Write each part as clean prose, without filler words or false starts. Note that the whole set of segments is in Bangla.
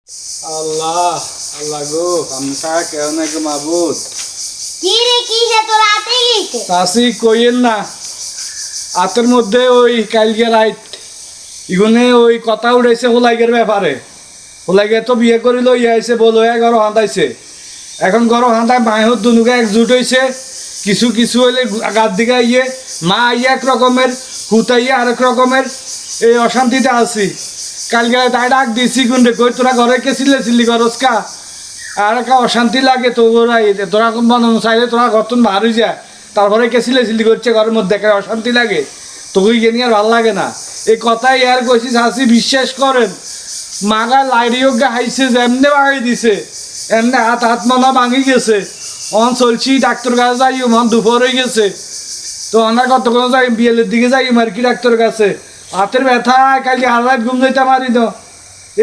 আল্লাহ আল্লাহ গো আমি ছাড়া কেউ নাই গো মাবুদ। কি রে কি সে তোর হাতে গেছে? চাষি কইেন না হাতের মধ্যে ওই কালকে রাইট ইগুনে ওই কথা উঠেছে হোলাইগের ব্যাপারে। হোলাইগে তো বিয়ে করিল আইছে বলো ঘর হাঁদাইছে। এখন ঘর হাঁদায় মায়ের দুনুকে একজুট হয়েছে। কিছু কিছু হইলে গার দিকে আইয়ে মা আইয়া এক রকমের হুতাইয়া আরেক রকমের এই অশান্তিতে আছি। কালকে তাই ডাক দিয়েছি গুন্ডে কই তোরা ঘরে কে চিল্লি গরজকা আর একটা অশান্তি লাগে তো ওরাই তোরা বানানো চাইলে তোরা ঘরতন বার হয়ে যায় তারপরে কে চিল্লি করছে ঘরের মধ্যে একটা অশান্তি লাগে তোকে গিয়ে নিয়ে আর ভালো লাগে না। এই কথাই আর কইছি শাশি বিশ্বাস করেন মাগা লাইডিওকে হাইছে যেমনে ভাঙি দিছে এমনি হাত মানা ভাঙি গেছে। অন চলছি ডাক্তার কাছে যাই মন দুপুর হয়ে গেছে তো অনা কতক্ষণ যাই বিয়েলের দিকে যাই মার্কি ডাক্তার কাছে হাতের ব্যথা কালকে আর রাত ঘুম যাইতে পারি তো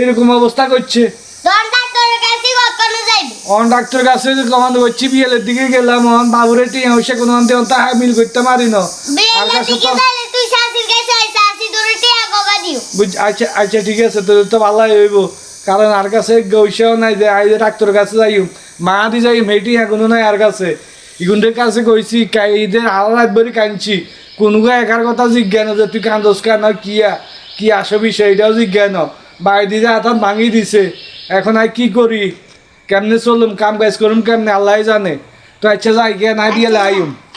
এরকম অবস্থা করছে। তোর ডাক্তারের কাছে কখন যাইবি? অন ডাক্তার কাছে কমান্ড করছি বিয়েলের দিকে গেলাম অন বাবুরে টিয়া হইছে কোনো অন্তে অন্তে মিল করতে পারি না। বিয়েলের দিকে যাইলে তুই শাশির কাছে আইছ শাশি তোর টিয়া কবা দিও। বুঝ আচ্ছা আচ্ছা ঠিক আছে তোর তো ভালোই হইব কারণ আর কাছে গৌসাও নাই যে আই ডাক্তার কাছে যাইম মা দি যাই মেয়েটি এখনো নাই আর কাছে ইগুনদের কাছে কইছি ঈদের আড়া রাত ভরি কাঁদছি কোনো একার কথা জিজ্ঞান যে তুই কান্দোস কেন কি আসো বিষয় এটাও জিজ্ঞান বাই দিতে হাত ভাঙি দিছে। এখন আর কি করি কেমনে চলুম কাম কাজ করুম কেমনে আল্লাহ জানে। তো আচ্ছা যাই গিয়া নাই বিয়েলে আইম।